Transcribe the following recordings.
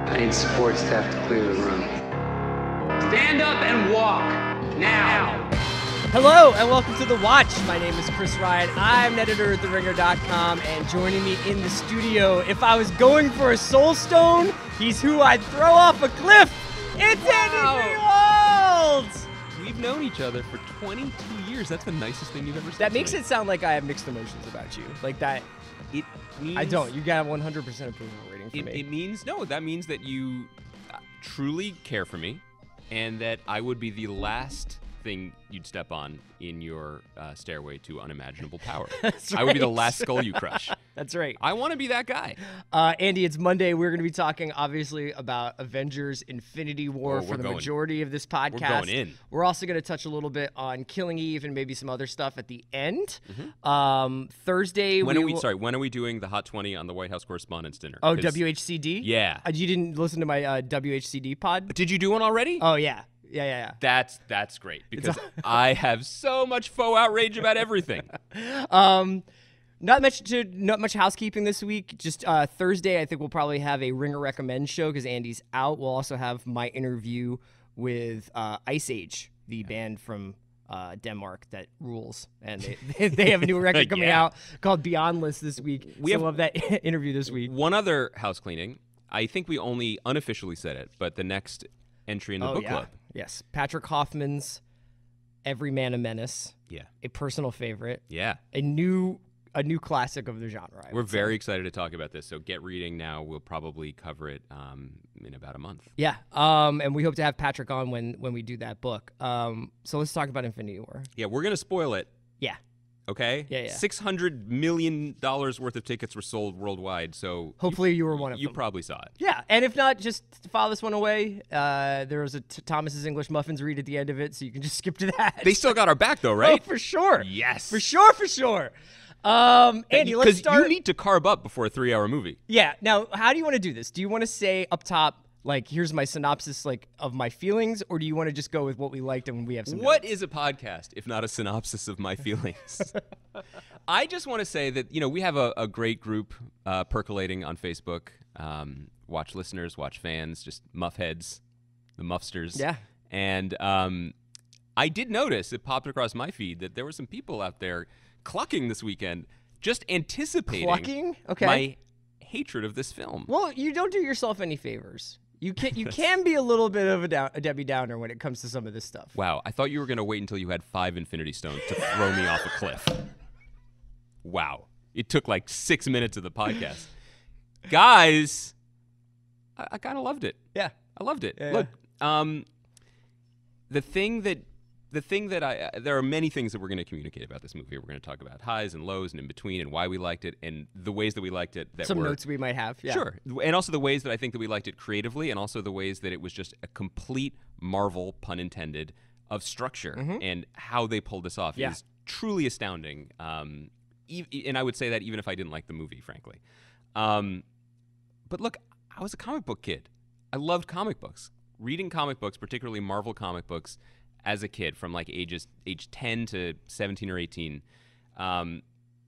I need support staff to clear the room. Stand up and walk, now! Hello and welcome to The Watch. My name is Chris Ryan. I'm an editor at TheRinger.com, and joining me in the studio, if I was going for a soul stone, he's who I'd throw off a cliff. It's Andy Greenwald! We've known each other for 22 years. That's the nicest thing you've ever said. That makes it sound like I have mixed emotions about you. Like that. It means, I don't. You got a 100% approval rating for me. It means, no, that means that you truly care for me, and that I would be the last thing you'd step on in your stairway to unimaginable power. That's right. I would be the last skull you crush. That's right. I want to be that guy. Andy, it's Monday. We're going to be talking, obviously, about Avengers Infinity War for the majority of this podcast. We're going in. We're also going to touch a little bit on Killing Eve and maybe some other stuff at the end. Thursday, when are we doing the Hot 20 on the White House Correspondents' Dinner? Oh, WHCD? Yeah. You didn't listen to my WHCD pod? Did you do one already? Oh, yeah. Yeah. That's great, because I have so much faux outrage about everything. Not much housekeeping this week. Just Thursday, I think we'll probably have a Ringer Recommend show because Andy's out. We'll also have my interview with Ice Age, the band from Denmark that rules, and they have a new record coming out called Beyondless this week. We'll have that interview this week. One other house cleaning. I think we only unofficially said it, but the next entry in the book club. Yes, Patrick Hoffman's Every Man a Menace. Yeah, a personal favorite. Yeah, a new classic of the genre. We're very excited to talk about this. So get reading now. We'll probably cover it in about a month. Yeah, and we hope to have Patrick on when we do that book. So let's talk about Infinity War. Yeah, we're gonna spoil it. Yeah. Okay? Yeah. $600 million worth of tickets were sold worldwide, so hopefully you were one of them. You probably saw it. Yeah, and if not, just file this one away. There was a Thomas's English Muffins read at the end of it, so you can just skip to that. They still got our back, though, right? Oh, for sure. Yes. For sure. Andy, let's start. Because you need to carb up before a 3-hour movie. Yeah. Now, how do you want to do this? Do you want to say up top, like, here's my synopsis, like, of my feelings, or do you want to just go with what we liked and we have some What notes? is a podcast if not a synopsis of my feelings? I just want to say that, we have a great group percolating on Facebook. Watch listeners, watch fans, just muff heads, the muffsters. Yeah. And I did notice, it popped across my feed, that there were some people out there clucking this weekend, just anticipating my hatred of this film. Well, you don't do yourself any favors. You can be a little bit of a Debbie Downer when it comes to some of this stuff. Wow, I thought you were going to wait until you had 5 Infinity Stones to throw me off a cliff. Wow. It took like 6 minutes of the podcast. Guys, I kind of loved it. Yeah. I loved it. Yeah. Look, there are many things that we're going to communicate about this movie. We're going to talk about highs and lows and in between and why we liked it and the ways that we liked it. Some notes we might have. Yeah. Sure. And also the ways that I think that we liked it creatively, and also the ways that it was just a complete marvel, pun intended, of structure and how they pulled this off. Yeah. Is truly astounding. And I would say that even if I didn't like the movie, frankly. But look, I was a comic book kid. I loved comic books. Reading comic books, particularly Marvel comic books, as a kid from like age 10 to 17 or 18,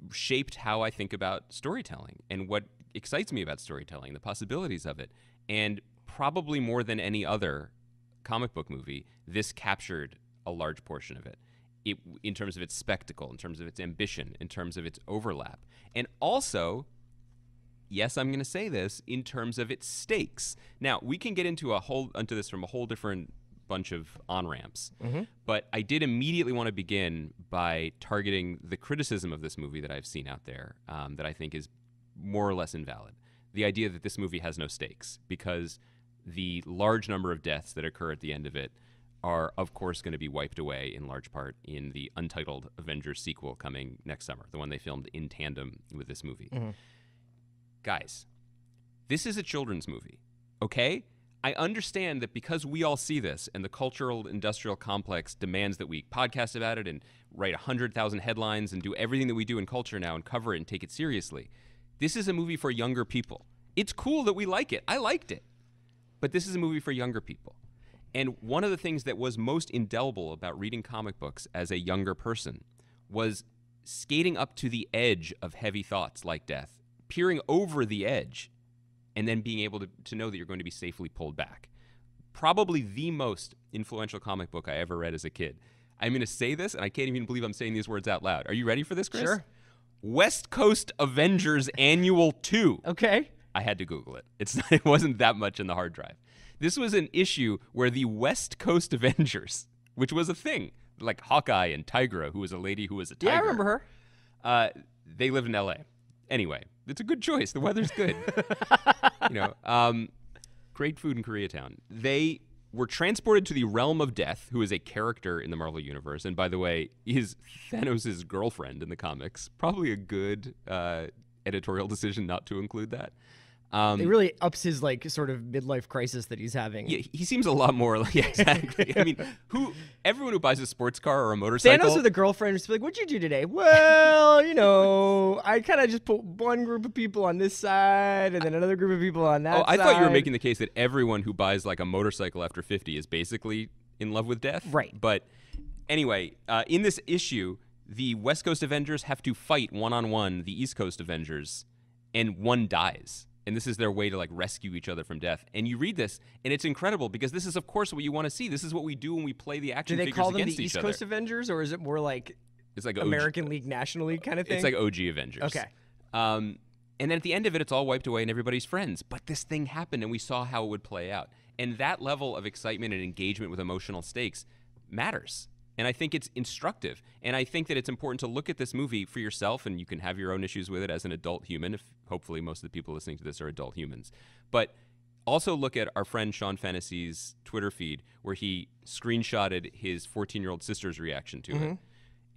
shaped how I think about storytelling and what excites me about storytelling, the possibilities of it. And probably more than any other comic book movie, this captured a large portion of it. In terms of its spectacle, in terms of its ambition, in terms of its overlap. And also, yes, I'm going to say this, in terms of its stakes. Now, we can get into this from a whole different bunch of on-ramps. But I did immediately want to begin by targeting the criticism of this movie that I've seen out there that I think is more or less invalid. The idea that this movie has no stakes, because the large number of deaths that occur at the end of it are, of course, going to be wiped away in large part in the Untitled Avengers sequel coming next summer, the one they filmed in tandem with this movie. Guys, this is a children's movie, okay? I understand that because we all see this and the cultural industrial complex demands that we podcast about it and write 100,000 headlines and do everything that we do in culture now and cover it and take it seriously. This is a movie for younger people. It's cool that we like it. I liked it. But this is a movie for younger people. And one of the things that was most indelible about reading comic books as a younger person was skating up to the edge of heavy thoughts like death, peering over the edge and then being able to know that you're going to be safely pulled back. Probably the most influential comic book I ever read as a kid. I'm going to say this, and I can't even believe I'm saying these words out loud. Are you ready for this, Chris? Sure. West Coast Avengers Annual 2. Okay. I had to Google it. It wasn't that much in the hard drive. This was an issue where the West Coast Avengers, which was a thing, like Hawkeye and Tigra, who was a lady who was a tiger. Yeah, I remember her. They lived in L.A. Anyway, it's a good choice. The weather's good. Great food in Koreatown. They were transported to the realm of death, who is a character in the Marvel Universe, and by the way, is Thanos' girlfriend in the comics. Probably a good editorial decision not to include that. It really ups his sort of midlife crisis that he's having. Yeah, he seems a lot more like exactly. I mean, everyone who buys a sports car or a motorcycle. Thanos with a girlfriend is like, "What'd you do today?" Well, I kind of just put one group of people on this side and then another group of people on that side. I thought you were making the case that everyone who buys like a motorcycle after 50 is basically in love with death. Right. But anyway, in this issue, the West Coast Avengers have to fight one-on-one the East Coast Avengers, and one dies. And this is their way to rescue each other from death. And you read this, and it's incredible because this is, of course, what you want to see. This is what we do when we play the action figures against each other. Do they call them the East Coast Avengers, or is it more it's like American League, National League kind of thing? It's like OG Avengers. Okay. And then at the end of it, it's all wiped away and everybody's friends. But this thing happened, and we saw how it would play out. And that level of excitement and engagement with emotional stakes matters. And I think it's instructive. And I think that it's important to look at this movie for yourself, and you can have your own issues with it as an adult human, if hopefully most of the people listening to this are adult humans. But also look at our friend Sean Fantasy's Twitter feed, where he screenshotted his 14-year-old sister's reaction to it.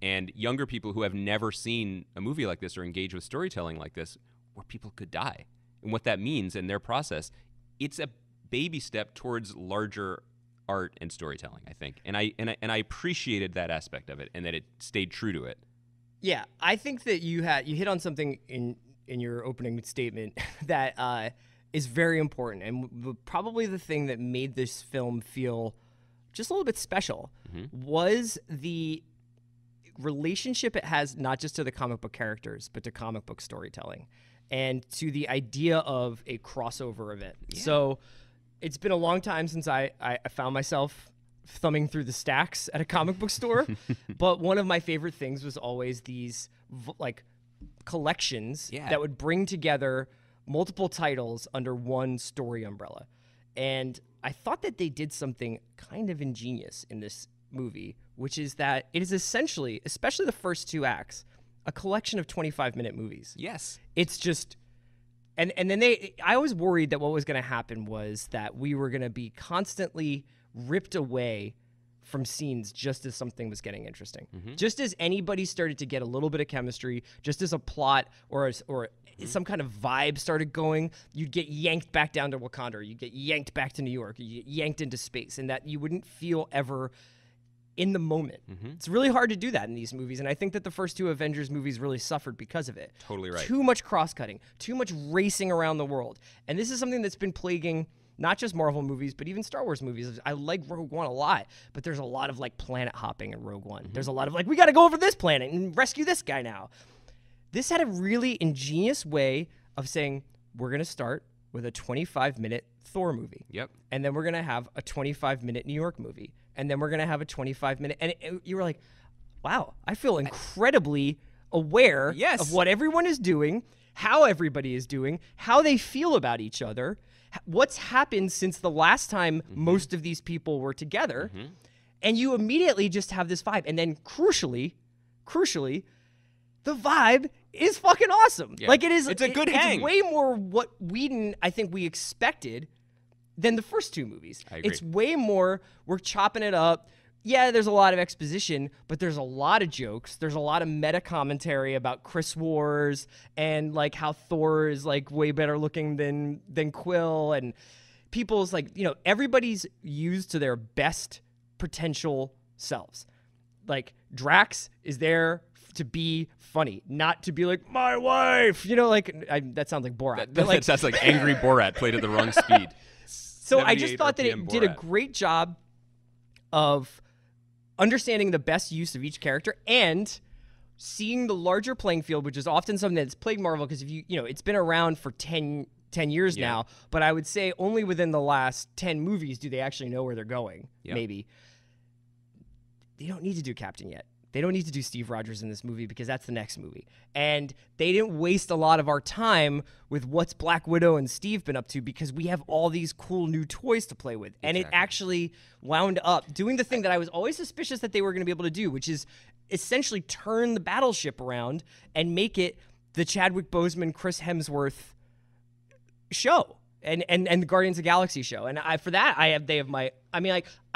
And younger people who have never seen a movie like this or engaged with storytelling like this, where people could die. And what that means in their process, it's a baby step towards larger art and storytelling, I think, and I appreciated that aspect of it, and that it stayed true to it. Yeah, I think that you hit on something in your opening statement that is very important, and probably the thing that made this film feel just a little bit special was the relationship it has, not just to the comic book characters, but to comic book storytelling, and to the idea of a crossover event. Yeah. So it's been a long time since I found myself thumbing through the stacks at a comic book store, but one of my favorite things was always these collections that would bring together multiple titles under one story umbrella. And I thought that they did something kind of ingenious in this movie, which is that it is essentially, especially the first two acts, a collection of 25-minute movies. Yes. It's just... And then I was worried that what was going to happen was that we were going to be constantly ripped away from scenes just as something was getting interesting. Just as anybody started to get a little bit of chemistry, just as a plot or some kind of vibe started going, you'd get yanked back down to Wakanda, or you'd get yanked back to New York, or you get yanked into space, and that you wouldn't feel ever in the moment. It's really hard to do that in these movies, and I think that the first two Avengers movies really suffered because of it. Totally right. Too much cross-cutting, too much racing around the world. And this is something that's been plaguing not just Marvel movies, but even Star Wars movies. I like Rogue One a lot, but there's a lot of planet hopping in Rogue One. There's a lot of we got to go over this planet and rescue this guy now. This had a really ingenious way of saying, we're going to start with a 25-minute Thor movie. Yep. And then we're going to have a 25-minute New York movie. And then we're going to have a 25-minute... And you were like, wow, I feel incredibly aware of what everyone is doing, how everybody is doing, how they feel about each other, what's happened since the last time most of these people were together. And you immediately just have this vibe. And then crucially, the vibe is fucking awesome. Yeah. It's a good hang. It's way more what I think we expected than the first two movies. I agree. It's way more, we're chopping it up. Yeah, there's a lot of exposition, but there's a lot of jokes. There's a lot of meta commentary about Chris Wars and how Thor is way better looking than Quill, and people's everybody's used to their best potential selves. Drax is there to be funny, not to be my wife. That sounds like Borat. That sounds like angry Borat played at the wrong speed. So I just thought that it RPM did a Borat. great job of understanding the best use of each character and seeing the larger playing field, which is often something that's plagued Marvel, because if it's been around for 10 10 years now, but I would say only within the last 10 movies do they actually know where they're going, maybe. They don't need to do Captain yet. They don't need to do Steve Rogers in this movie because that's the next movie. And they didn't waste a lot of our time with what's Black Widow and Steve been up to because we have all these cool new toys to play with. And it actually wound up doing the thing that I was always suspicious that they were going to be able to do, which is essentially turn the battleship around and make it the Chadwick Boseman, Chris Hemsworth show. And the Guardians of the Galaxy show. And I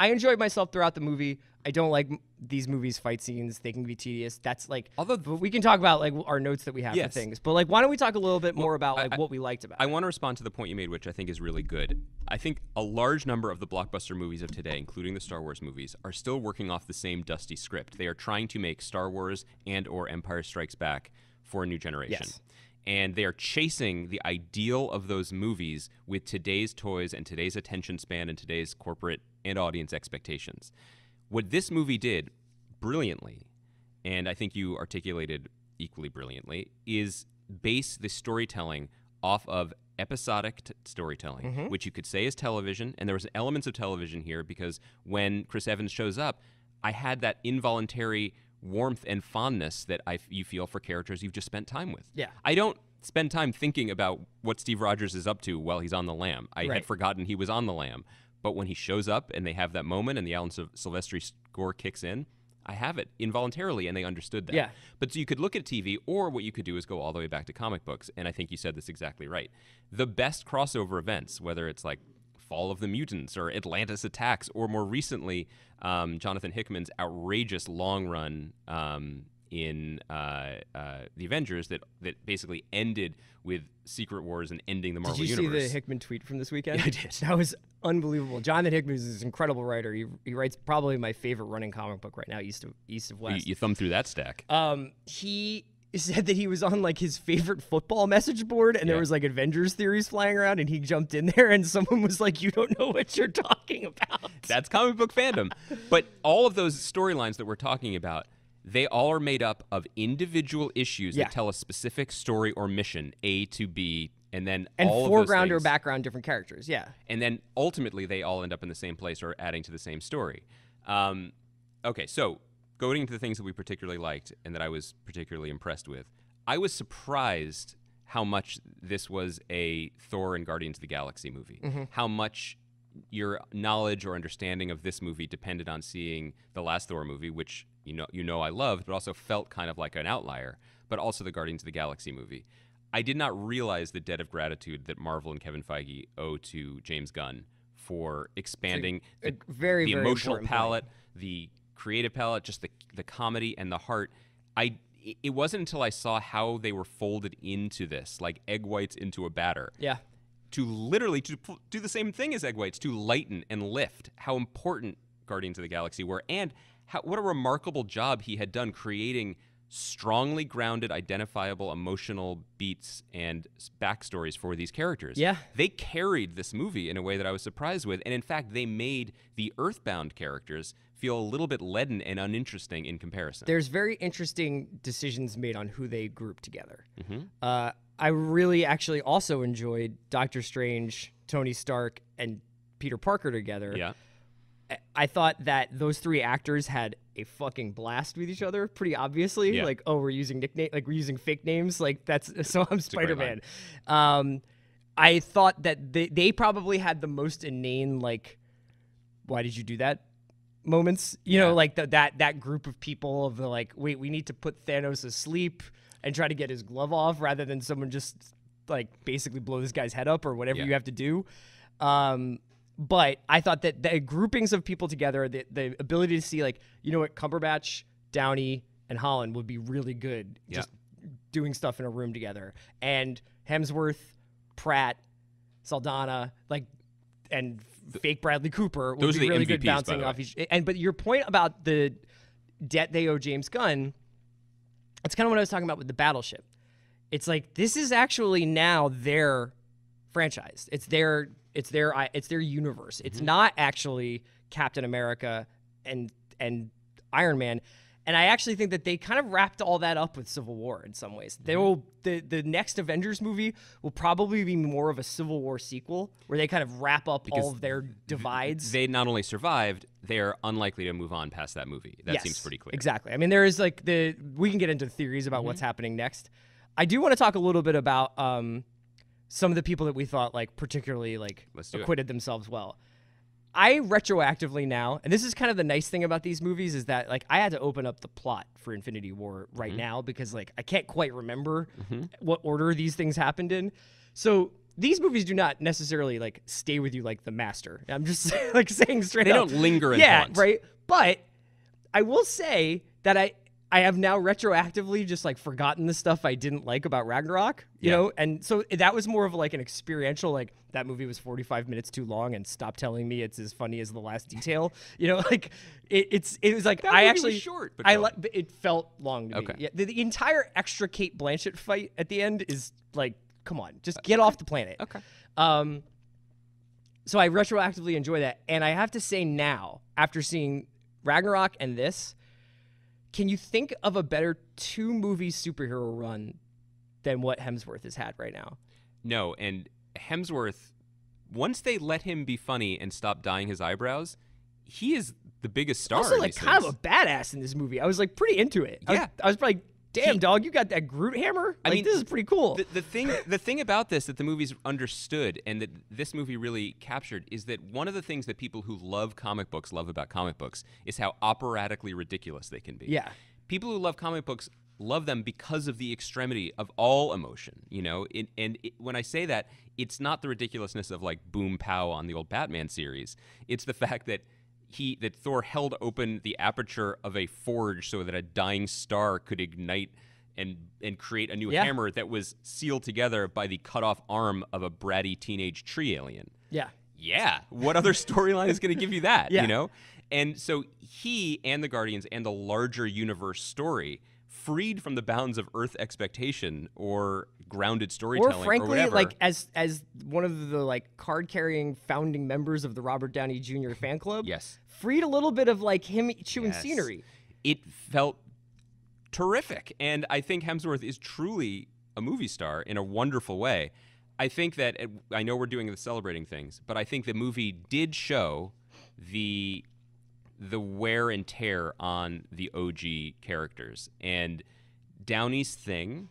enjoyed myself throughout the movie. I don't like these movies' fight scenes. They can be tedious. That's like, although we can talk about like our notes that we have for things, but like, why don't we talk a little bit more about like what we liked about it? I want to respond to the point you made, which I think is really good. I think a large number of the blockbuster movies of today, including the Star Wars movies, are still working off the same dusty script. They are trying to make Star Wars and or Empire Strikes Back for a new generation. Yes. And they are chasing the ideal of those movies with today's toys and today's attention span and today's corporate and audience expectations. What this movie did brilliantly, and I think you articulated equally brilliantly, is base the storytelling off of episodic storytelling, which you could say is television, and there was elements of television here because when Chris Evans shows up, I had that involuntary warmth and fondness that you feel for characters you've just spent time with. Yeah. I don't spend time thinking about what Steve Rogers is up to while he's on the lam. I had forgotten he was on the lam. But when he shows up and they have that moment and the Alan Silvestri score kicks in, I have it involuntarily, and they understood that. Yeah. But so you could look at TV, or what you could do is go all the way back to comic books, and I think you said this exactly right. The best crossover events, whether it's like Fall of the Mutants or Atlantis Attacks, or more recently, Jonathan Hickman's outrageous long run in the Avengers that basically ended with Secret Wars and ending the Marvel Universe. Did you see the Hickman tweet from this weekend? Yeah, I did. That was unbelievable. Jonathan Hickman is this incredible writer. He writes probably my favorite running comic book right now, East of West. You thumb through that stack. He said that he was on like his favorite football message board and there was like Avengers theories flying around and he jumped in there and someone was like, you don't know what you're talking about. That's comic book fandom. But all of those storylines that we're talking about, they all are made up of individual issues that tell a specific story or mission, A to B, and then all of those foreground or things, background different characters. Yeah. And then ultimately they all end up in the same place or adding to the same story. Okay, so going into the things that we particularly liked and that I was particularly impressed with, I was surprised how much this was a Thor and Guardians of the Galaxy movie. How much your knowledge or understanding of this movie depended on seeing the last Thor movie, which you know I loved, but also felt kind of like an outlier, but also the Guardians of the Galaxy movie. I did not realize the debt of gratitude that Marvel and Kevin Feige owe to James Gunn for expanding the very emotional important palette, the creative palette, just the comedy and the heart. It wasn't until I saw how they were folded into this, like egg whites into a batter. Yeah. To literally to do the same thing as egg whites, to lighten and lift how important Guardians of the Galaxy were, and what a remarkable job he had done creating strongly grounded, identifiable, emotional beats and backstories for these characters. Yeah. They carried this movie in a way that I was surprised with, and in fact, they made the Earthbound characters feel a little bit leaden and uninteresting in comparison. There's very interesting decisions made on who they group together. I really actually also enjoyed Doctor Strange, Tony Stark, and Peter Parker together. Yeah. I thought that those three actors had a fucking blast with each other, pretty obviously. Yeah. Like, oh, we're using we're using fake names. Like, so I'm Spider-Man. I thought that they probably had the most inane, like, why did you do that moments? You know, like that group of people of the like, wait, we need to put Thanos asleep and try to get his glove off rather than someone just like basically blow this guy's head up or whatever you have to do. But I thought that the groupings of people together, the ability to see, like, you know what, Cumberbatch, Downey, and Holland would be really good just doing stuff in a room together. And Hemsworth, Pratt, Saldana, like, and fake Bradley Cooper would be really good bouncing off each. But your point about the debt they owe James Gunn, that's kind of what I was talking about with the Battleship. It's like, this is actually now their franchise. It's their universe. It's not actually Captain America and Iron Man. And I actually think that they kind of wrapped all that up with Civil War in some ways. They will the next Avengers movie will probably be more of a Civil War sequel where they kind of wrap up all of their divides. They not only survived, they are unlikely to move on past that movie. That seems pretty clear. Exactly. I mean, there is like we can get into theories about what's happening next. I do want to talk a little bit about some of the people that we thought like particularly like acquitted themselves well. I retroactively now, and this is kind of the nice thing about these movies, is that like I had to open up the plot for Infinity War right now because like I can't quite remember what order these things happened in. So these movies do not necessarily like stay with you like The Master. I'm just like saying straight up. They don't linger in thoughts. Right. But I will say that I have now retroactively just like forgotten the stuff I didn't like about Ragnarok, you know? And so that was more of like an experiential, like that movie was 45 minutes too long and stop telling me it's as funny as the last detail, you know, like it was like, that I movie actually, was short, but it felt long to me. Yeah, the entire extra Kate Blanchett fight at the end is like, come on, just get off the planet. Okay. So I retroactively enjoy that. And I have to say now, after seeing Ragnarok and this, can you think of a better 2-movie superhero run than what Hemsworth has had right now? No, and Hemsworth, once they let him be funny and stop dyeing his eyebrows, he is the biggest star. Also, in like these kind things. of a badass in this movie. I was like pretty into it. Yeah. I was probably, damn dog, you got that Groot hammer? I mean, this is pretty cool. The thing about this that the movie's understood and that this movie really captured is that one of the things that people who love comic books love about comic books is how operatically ridiculous they can be. Yeah. People who love comic books love them because of the extremity of all emotion, you know? When I say that, it's not the ridiculousness of like boom pow on the old Batman series. It's the fact that that Thor held open the aperture of a forge so that a dying star could ignite and create a new hammer that was sealed together by the cut off arm of a bratty teenage tree alien. Yeah. Yeah. What other storyline is going to give you that, Yeah. you know? And so he and the Guardians and the larger universe story, freed from the bounds of Earth expectation or grounded storytelling or frankly, whatever. like as one of the like card-carrying founding members of the Robert Downey Jr. fan club, freed a little bit of like him chewing scenery. It felt terrific. And I think Hemsworth is truly a movie star in a wonderful way. I think that, I know we're doing the celebrating things, but I think the movie did show the wear and tear on the OG characters. And Downey's thing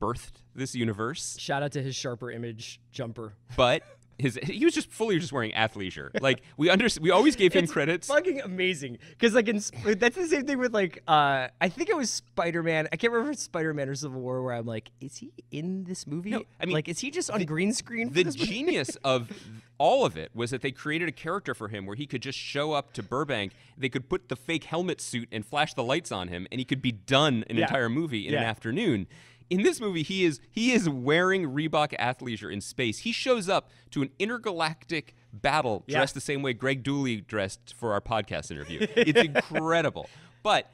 birthed this universe. Shout out to his Sharper Image jumper. But he was just fully wearing athleisure. Like we always gave him credits. Fucking amazing. Because like that's the same thing with like I think it was Spider-Man. I can't remember if it's Spider-Man or Civil War where I'm like, is he in this movie? No, I mean, like, is he just on green screen? The genius of all of it was that they created a character for him where he could just show up to Burbank. They could put the fake helmet suit and flash the lights on him, and he could be done an entire movie in an afternoon. In this movie, he is wearing Reebok athleisure in space. He shows up to an intergalactic battle dressed the same way Greg Dooley dressed for our podcast interview. It's incredible. But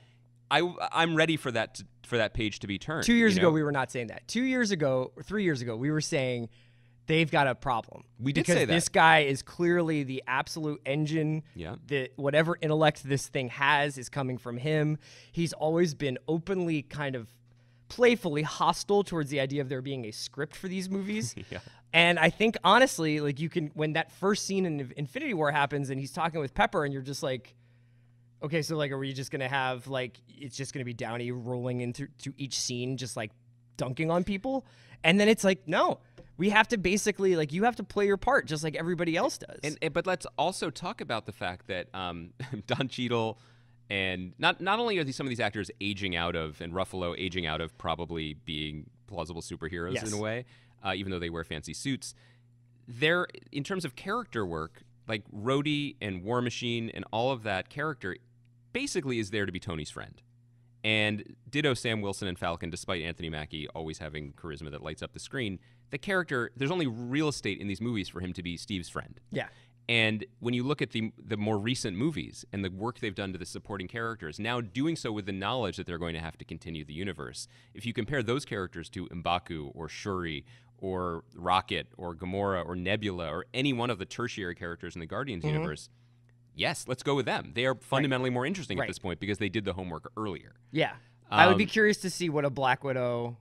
I'm ready for that page to be turned. 2 years ago, we were not saying that. 2 years ago, or 3 years ago, we were saying they've got a problem. We did say that. Because this guy is clearly the absolute engine. Yeah. That whatever intellect this thing has is coming from him. He's always been openly kind of playfully hostile towards the idea of there being a script for these movies. And I think honestly, like when that first scene in Infinity War happens and he's talking with Pepper and you're just like, okay, so like, are we just going to have like, it's just going to be Downey rolling into each scene, just like dunking on people. And then it's like, no, we have to basically like, you have to play your part just like everybody else does. But let's also talk about the fact that Don Cheadle, and not only are some of these actors aging out of, and Ruffalo aging out of probably being plausible superheroes in a way, even though they wear fancy suits, they're, in terms of character work, like Rhodey and War Machine and all of that character basically is there to be Tony's friend. And ditto Sam Wilson and Falcon, despite Anthony Mackie always having charisma that lights up the screen, the character, there's only real estate in these movies for him to be Steve's friend. Yeah. And when you look at the more recent movies and the work they've done to the supporting characters, now doing so with the knowledge that they're going to have to continue the universe, if you compare those characters to M'Baku or Shuri or Rocket or Gamora or Nebula or any one of the tertiary characters in the Guardians universe, yes, let's go with them. They are fundamentally more interesting at this point because they did the homework earlier. Yeah. I would be curious to see what a Black Widow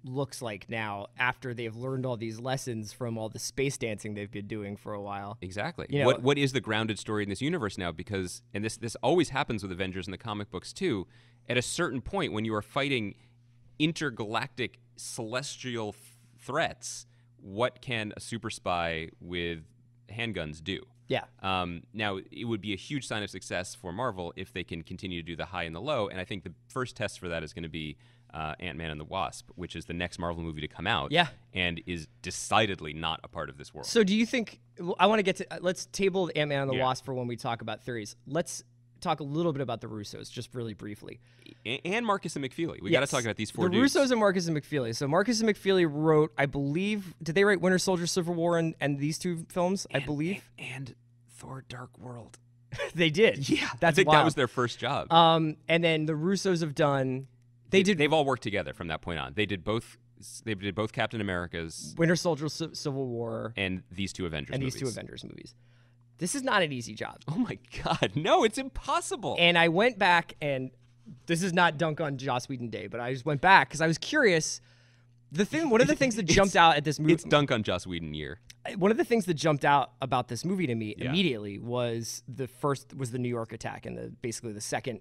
looks like now after they've learned all these lessons from all the space dancing they've been doing for a while. Exactly. You know, what is the grounded story in this universe now? Because, and this always happens with Avengers in the comic books too, at a certain point when you are fighting intergalactic celestial threats, what can a super spy with handguns do? Yeah. Now, it would be a huge sign of success for Marvel if they can continue to do the high and the low, and I think the first test for that is going to be Ant-Man and the Wasp, which is the next Marvel movie to come out, and is decidedly not a part of this world. So do you think, I want to get to, let's table Ant-Man and the Wasp for when we talk about theories. Let's talk a little bit about the Russos, just really briefly. And Marcus and McFeely. We got to talk about these four dudes. The Russos and Marcus and McFeely. So Marcus and McFeely wrote, I believe, did they write Winter Soldier, Civil War, and these two films, I believe? And Thor Dark World. They did. Yeah. That's I think wild. that was their first job. And then the Russos have done... They've all worked together from that point on. They did both Captain America's, Winter Soldier, Civil War, and these two Avengers movies. This is not an easy job. Oh my God, no, it's impossible. And I went back, and this is not dunk on Joss Whedon Day, but I just went back because I was curious. One of the things that jumped out at this movie, it's dunk on Joss Whedon year. One of the things that jumped out about this movie to me immediately was the New York attack, and basically the second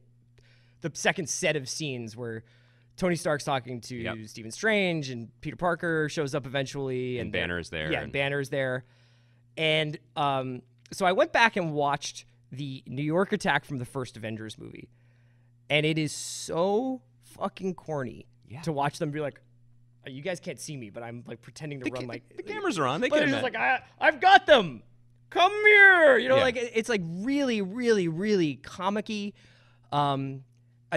set of scenes where Tony Stark's talking to Stephen Strange, and Peter Parker shows up eventually. And Banner is there. Yeah, and Banner's there. And so I went back and watched the New York attack from the first Avengers movie. And it is so fucking corny to watch them be like, you guys can't see me, but I'm like pretending to run like... The cameras are on. They but can. It's just like, I've got them. Come here. You know, like it's like really, really, really comic-y.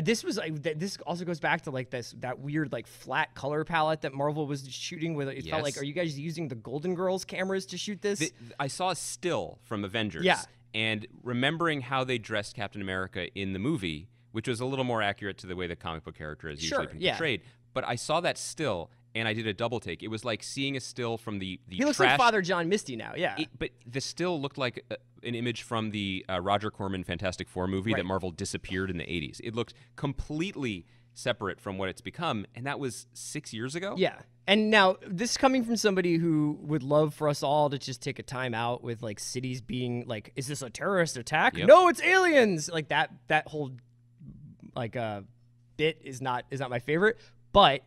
This also goes back to like that weird like flat color palette that Marvel was shooting with. It felt like, are you guys using the Golden Girls cameras to shoot this? I saw a still from Avengers. Yeah. And remembering how they dressed Captain America in the movie, which was a little more accurate to the way the comic book character is usually portrayed. But I saw that still, and I did a double take. It was like seeing a still from the He looks like Father John Misty now, but the still looked like an image from the Roger Corman Fantastic Four movie that Marvel disappeared in the 80s. It looked completely separate from what it's become, and that was 6 years ago? Yeah. And now, this coming from somebody who would love for us all to just take a time out with, like, cities being like, is this a terrorist attack? Yep. No, it's aliens! Like, that whole, like, bit is not my favorite. But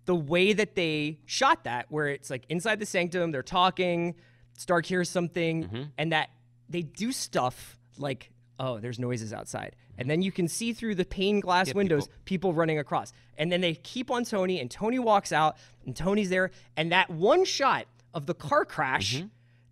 the way that they shot that, where it's, like, inside the sanctum, they're talking, Stark hears something, and that they do stuff like, oh, there's noises outside. And then you can see through the pane glass windows people running across. And then they keep on Tony, and Tony walks out, and Tony's there. And that one shot of the car crash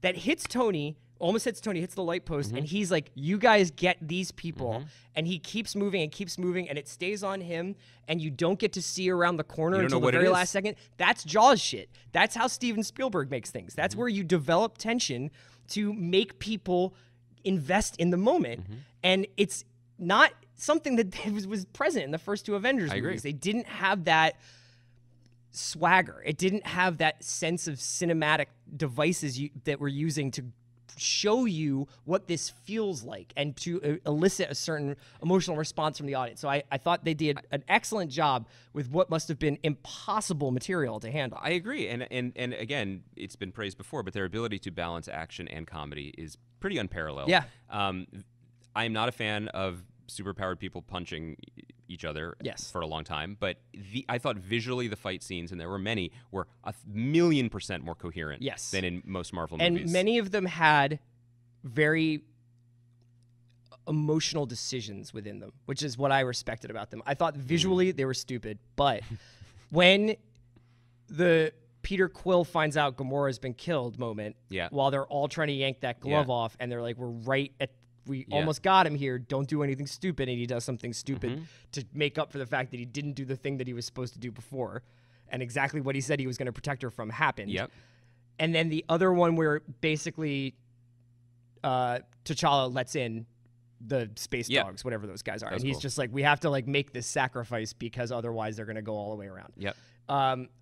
that hits Tony, almost hits Tony, hits the light post, and he's like, you guys get these people. And he keeps moving, and it stays on him, and you don't get to see around the corner until the very last second. That's Jaws shit. That's how Steven Spielberg makes things. That's where you develop tension to make people invest in the moment. And it's not something that was present in the first two Avengers movies. They didn't have that swagger. It didn't have that sense of cinematic devices that we're using to show you what this feels like and to elicit a certain emotional response from the audience. So I thought they did an excellent job with what must have been impossible material to handle. I agree. And again, it's been praised before, but their ability to balance action and comedy is pretty unparalleled. Yeah. I'm not a fan of superpowered people punching each other for a long time, but I thought visually the fight scenes, and there were many, were 1,000,000% more coherent than in most Marvel movies. And many of them had very emotional decisions within them, which is what I respected about them. I thought visually they were stupid, but when the Peter Quill finds out Gamora's been killed moment, while they're all trying to yank that glove off, and they're like, we almost got him here, don't do anything stupid, and he does something stupid to make up for the fact that he didn't do the thing that he was supposed to do before, and exactly what he said he was going to protect her from happened. And then the other one where basically T'Challa lets in the space dogs, whatever those guys are, and he's just like, we have to like make this sacrifice because otherwise they're going to go all the way around.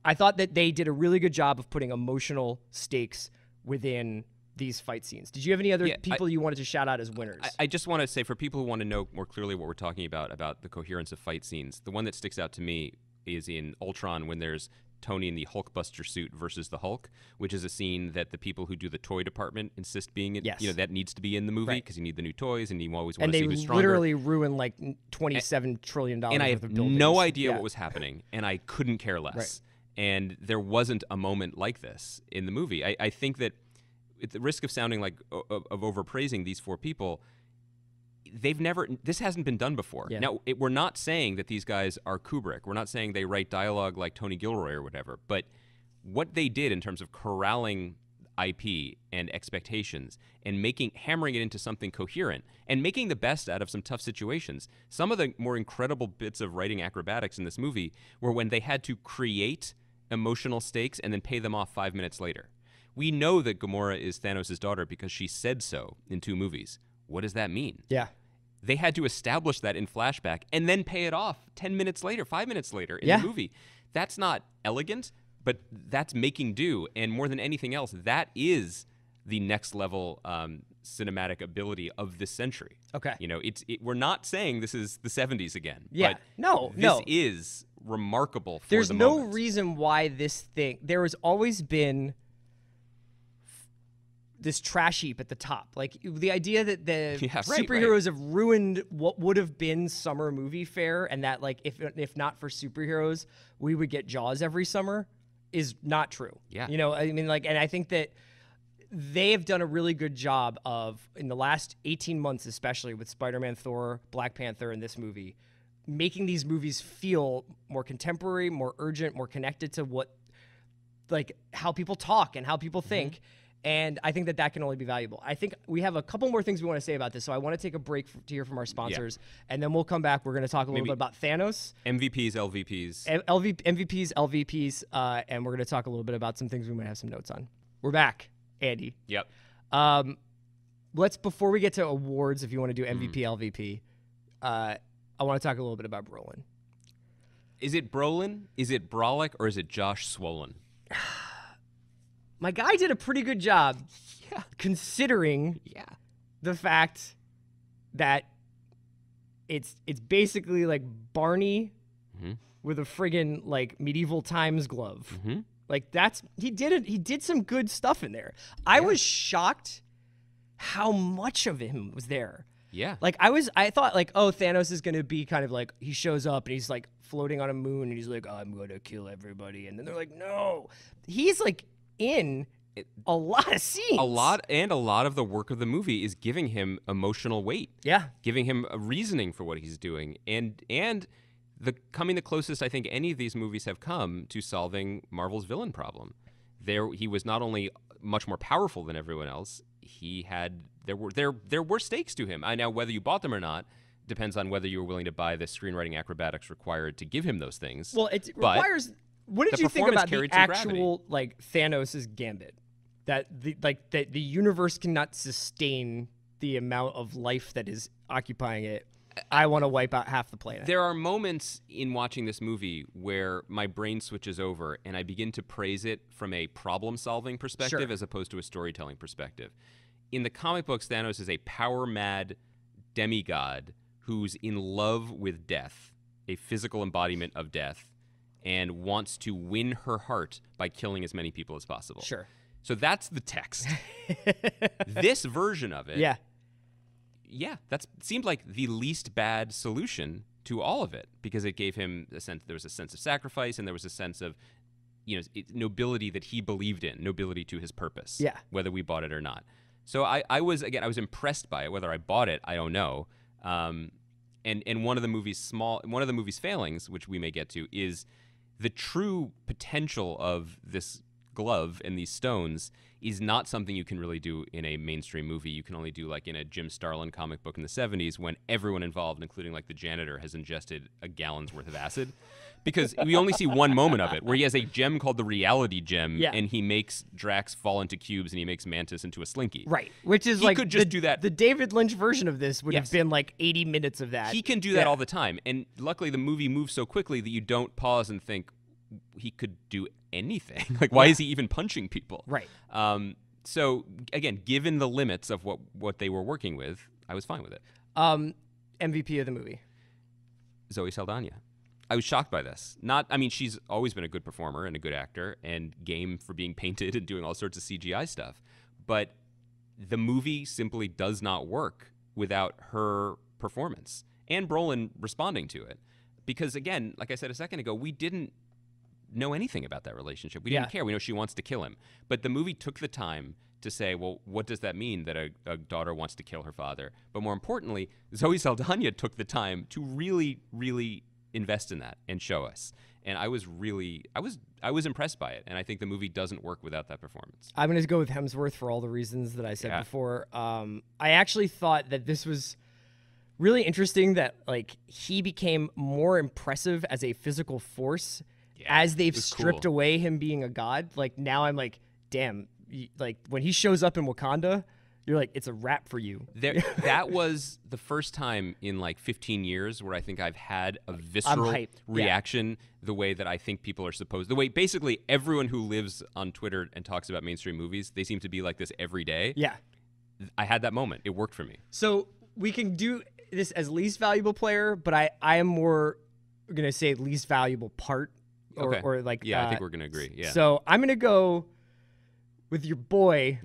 I thought that they did a really good job of putting emotional stakes within these fight scenes. Did you have any other people you wanted to shout out as winners? I just want to say, for people who want to know more clearly what we're talking about the coherence of fight scenes, the one that sticks out to me is in Ultron when there's Tony in the Hulkbuster suit versus the Hulk, which is a scene that the people who do the toy department insist being in, that needs to be in the movie because you need the new toys and you always want to see who's stronger. And they literally ruin like $27 trillion and I have have no idea what was happening, and I couldn't care less. Right. And there wasn't a moment like this in the movie. I think that at the risk of sounding like of overpraising these four people, this hasn't been done before. Yeah. Now, we're not saying that these guys are Kubrick. We're not saying they write dialogue like Tony Gilroy or whatever. But what they did in terms of corralling IP and expectations and hammering it into something coherent and making the best out of some tough situations. Some of the more incredible bits of writing acrobatics in this movie were when they had to create emotional stakes and then pay them off 5 minutes later. We know that Gamora is Thanos' daughter because she said so in 2 movies. What does that mean? Yeah. They had to establish that in flashback and then pay it off 10 minutes later, 5 minutes later in the movie. That's not elegant, but that's making do. And more than anything else, that is the next level cinematic ability of this century. Okay. You know, we're not saying this is the 70s again. Yeah. But this is remarkable for There's the no moment. reason why there has always been this trash heap at the top. Like the idea that the superheroes have ruined what would have been summer movie fare, and that like if not for superheroes, we would get Jaws every summer, is not true. Yeah. You know, I mean, like, and I think that they have done a really good job of, in the last 18 months, especially with Spider-Man, Thor, Black Panther, and this movie, making these movies feel more contemporary, more urgent, more connected to how people talk and how people think. And I think that can only be valuable. I think we have a couple more things we want to say about this, so I want to take a break to hear from our sponsors, and then we'll come back. We're going to talk a little bit about Thanos. MVPs, LVPs. MVPs, LVPs, and we're going to talk a little bit about some things we might have some notes on. We're back, Andy. Yep. Before we get to awards, if you want to do MVP, LVP, I want to talk a little bit about Brolin. Is it Brolin? Is it Brolic? Or is it Josh Swollen? My guy did a pretty good job considering the fact that it's basically like Barney with a friggin' like medieval times glove. Like he did some good stuff in there. I was shocked how much of him was there. Yeah. Like I thought like, oh, Thanos is gonna be kind of like, he shows up and he's like floating on a moon and he's like, oh, I'm gonna kill everybody, and then they're like, no, he's like in a lot of scenes. A lot of the work of the movie is giving him emotional weight. Yeah. Giving him a reasoning for what he's doing. And coming the closest I think any of these movies have come to solving Marvel's villain problem. He was not only much more powerful than everyone else, there were stakes to him. Now whether you bought them or not depends on whether you were willing to buy the screenwriting acrobatics required to give him those things. Well, it requires. What did you think about the actual like Thanos' gambit? That the universe cannot sustain the amount of life that is occupying it. I want to wipe out half the planet. There are moments in watching this movie where my brain switches over and I begin to praise it from a problem-solving perspective as opposed to a storytelling perspective. In the comic books, Thanos is a power-mad demigod who's in love with death, a physical embodiment of death, and wants to win her heart by killing as many people as possible. Sure. So that's the text. This version of it, that seemed like the least bad solution to all of it, because it gave him a sense. There was a sense of sacrifice, and there was a sense of, nobility that he believed in, nobility to his purpose. Yeah. Whether we bought it or not. So I was impressed by it. Whether I bought it, I don't know. And one of the movie's failings, which we may get to, is the true potential of this glove and these stones is not something you can really do in a mainstream movie. You can only do like in a Jim Starlin comic book in the 70s when everyone involved, including like the janitor, has ingested a gallon's worth of acid. Because we only see one moment of it where he has a gem called the reality gem, and he makes Drax fall into cubes and he makes Mantis into a slinky. Right, which is he could just do that. The David Lynch version of this would have been like 80 minutes of that. He can do that all the time. And luckily the movie moves so quickly that you don't pause and think, he could do anything. Like, why is he even punching people? Right. So again, given the limits of what they were working with, I was fine with it. MVP of the movie. Zoe Saldana. I was shocked by this. She's always been a good performer and a good actor and game for being painted and doing all sorts of CGI stuff. But the movie simply does not work without her performance and Brolin responding to it. Because again, like I said a second ago, we didn't know anything about that relationship. We didn't care. We know she wants to kill him. But the movie took the time to say, well, what does that mean that a daughter wants to kill her father? But more importantly, Zoe Saldana took the time to really, really invest in that and show us. And I was impressed by it. And I think the movie doesn't work without that performance. I'm going to go with Hemsworth for all the reasons that I said before. I actually thought that this was really interesting that like he became more impressive as a physical force as they've stripped away him being a god. Like now I'm like, damn, like when he shows up in Wakanda, you're like, it's a wrap for you. That was the first time in like 15 years where I think I've had a visceral reaction the way that I think people are supposed. The way basically everyone who lives on Twitter and talks about mainstream movies, they seem to be like this every day. Yeah. I had that moment. It worked for me. So we can do this as least valuable player, but I am more going to say least valuable part. Or like I think we're going to agree. Yeah. So I'm going to go with your boy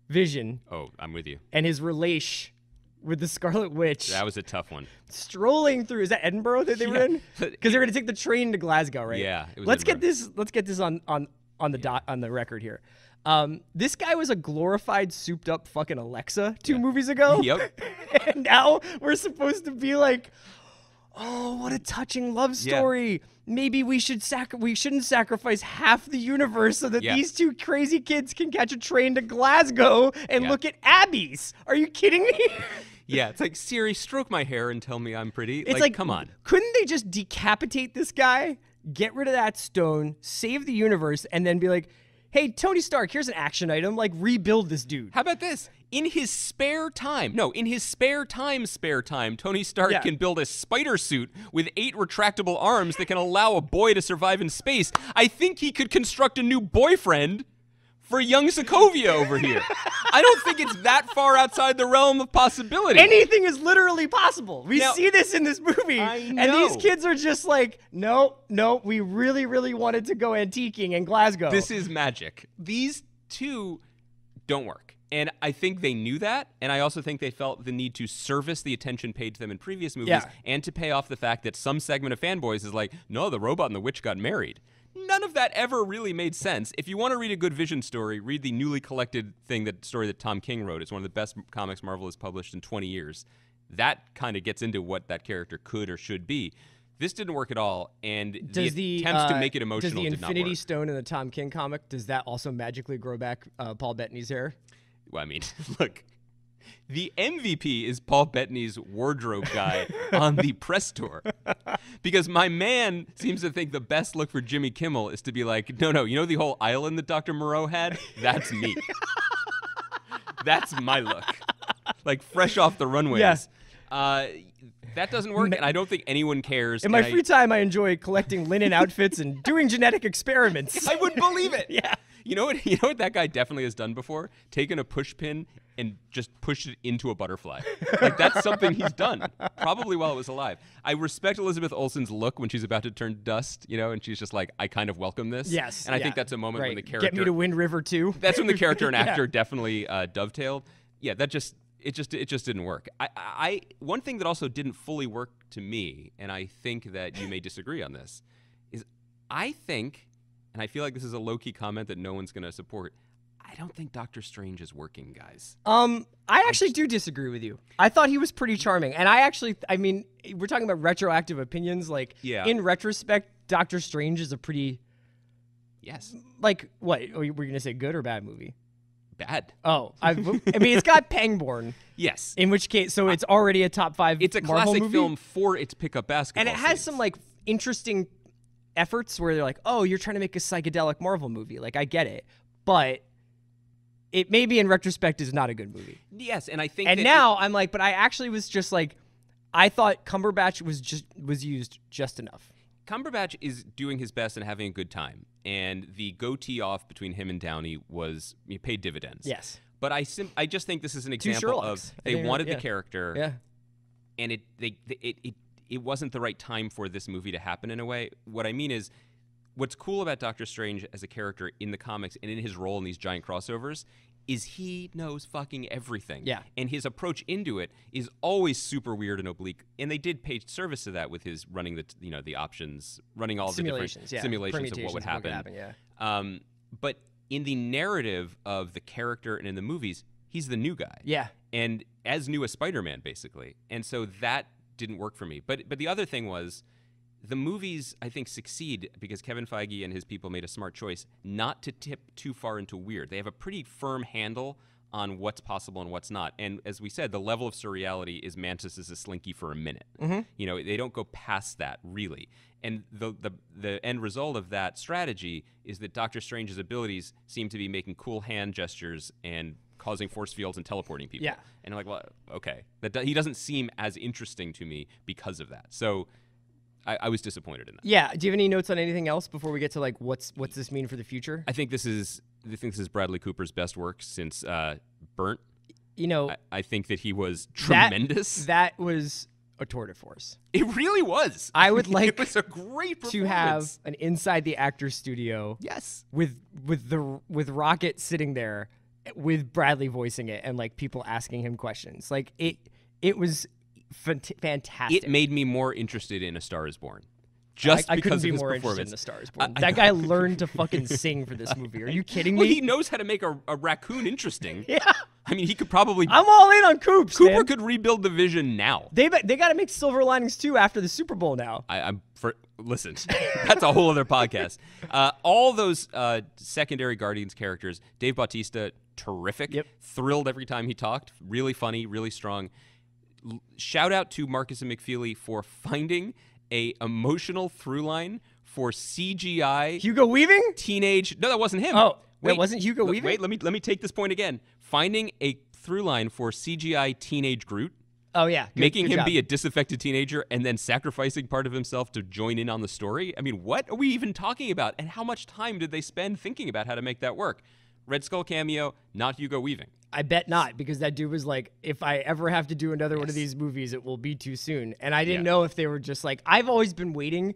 Vision. Oh, I'm with you. And his relation with the Scarlet Witch. That was a tough one. Strolling through, is that Edinburgh that they were in? Because they're going to take the train to Glasgow, right? Yeah. It was Let's get this on the record here. This guy was a glorified, souped-up fucking Alexa 2 movies ago. Yep. And now we're supposed to be like, oh, what a touching love story. Yeah. Maybe we shouldn't sacrifice half the universe so that these 2 crazy kids can catch a train to Glasgow and look at abbeys. Are you kidding me? Yeah, it's like, Siri, stroke my hair and tell me I'm pretty. It's like, come on. Couldn't they just decapitate this guy, get rid of that stone, save the universe, and then be like, hey, Tony Stark, here's an action item, like rebuild this dude. How about this? In his spare time, Tony Stark can build a spider suit with 8 retractable arms that can allow a boy to survive in space. I think he could construct a new boyfriend for young Sokovia over here. I don't think it's that far outside the realm of possibility. Anything is literally possible. We see this in this movie. I know. And these kids are just like, no, we really, really wanted to go antiquing in Glasgow. This is magic. These 2 don't work. And I think they knew that, and I also think they felt the need to service the attention paid to them in previous movies and to pay off the fact that some segment of fanboys is like, no, the robot and the witch got married. None of that ever really made sense. If you want to read a good Vision story, read the newly collected story that Tom King wrote. It's one of the best comics Marvel has published in 20 years. That kind of gets into what that character could or should be. This didn't work at all, and the attempts to make it emotional did not work. Does the Infinity Stone in the Tom King comic, does that also magically grow back Paul Bettany's hair? Well, I mean, look, the MVP is Paul Bettany's wardrobe guy on the press tour. Because my man seems to think the best look for Jimmy Kimmel is to be like, no, you know the whole island that Dr. Moreau had? That's me. That's my look. Like fresh off the runways. Yeah. That doesn't work, and I don't think anyone cares. In my free time, I enjoy collecting linen outfits and doing genetic experiments. I wouldn't believe it. Yeah. You know what that guy definitely has done before? Taken a push pin and just pushed it into a butterfly. Like, that's something he's done, probably while it was alive. I respect Elizabeth Olsen's look when she's about to turn dust, and she's just like, I kind of welcome this. Yes. And I think that's a moment when the character... Get me to Wind River too. That's when the character and actor definitely dovetailed. Yeah, it just didn't work. One thing that also didn't fully work to me, and I think that you may disagree on this, is I think... and I feel like this is a low-key comment that no one's going to support, I don't think Doctor Strange is working, guys. I actually do disagree with you. I thought he was pretty charming. And I mean, we're talking about retroactive opinions. Like, in retrospect, Doctor Strange is a pretty... Yes. Like, what? Were you going to say good or bad movie? Bad. Oh, I mean, it's got Pangborn. Yes. In which case, so it's already a top 5 It's a Marvel classic movie? film for its pickup basketball And it has scenes. some, like, interesting efforts where they're like, oh, you're trying to make a psychedelic Marvel movie. Like, I get it. But it maybe in retrospect is not a good movie. Yes, and I think and now I'm like, but I actually was just like, I thought Cumberbatch was used just enough. Cumberbatch is doing his best and having a good time, and the goatee off between him and Downey paid dividends. Yes. But I just think this is an Two example Sherlocks. of they wanted yeah. the character, Yeah. and it wasn't the right time for this movie to happen in a way. What I mean is, what's cool about Doctor Strange as a character in the comics and in his role in these giant crossovers is he knows fucking everything. Yeah. And his approach into it is always super weird and oblique. And they did pay service to that with his running the options, running all the different simulations of what would happen. But in the narrative of the character and in the movies, he's the new guy. Yeah. And as new as Spider-Man, basically. And so that didn't work for me. But the other thing was, the movies, I think, succeed because Kevin Feige and his people made a smart choice not to tip too far into weird. They have a pretty firm handle on what's possible and what's not. And as we said, the level of surreality is Mantis is a slinky for a minute. Mm-hmm. They don't go past that, really. And the end result of that strategy is that Doctor Strange's abilities seem to be making cool hand gestures and causing force fields and teleporting people. Yeah. And I'm like, well, okay. He doesn't seem as interesting to me because of that. So I was disappointed in that. Yeah. Do you have any notes on anything else before we get to like what's this mean for the future? I think this is Bradley Cooper's best work since Burnt. I think that he was tremendous. That was a tour de force. It really was. I would like it was a great performance. To have an inside the actor's studio. Yes. With Rocket sitting there, with Bradley voicing it, and like people asking him questions. Like it was fantastic. It made me more interested in A Star Is Born. Just I because couldn't be of his more performance. interested in The Star Is Born. That guy learned to fucking sing for this movie. Are you kidding me? Well, he knows how to make a raccoon interesting. Yeah. I mean, he could probably... I'm all in on Coops, Cooper man. could rebuild the Vision now. They got to make Silver Linings 2 after the Super Bowl now. Listen, that's a whole other podcast. All those secondary Guardians characters, Dave Bautista, terrific. Yep. Thrilled every time he talked. Really funny, really strong. Shout out to Marcus and McFeely for finding a emotional through line for CGI. Hugo Weaving? Teenage. No, that wasn't him. Oh, wait, wasn't Hugo Weaving? Wait, let me take this point again. Finding a through line for CGI teenage Groot. Oh, yeah. Making him job. be a disaffected teenager and then sacrificing part of himself to join in on the story. I mean, what are we even talking about? And how much time did they spend thinking about how to make that work? Red Skull cameo, not Hugo Weaving. I bet not, because that dude was like, if I ever have to do another one of these movies, it will be too soon. And I didn't know if they were just like, I've always been waiting.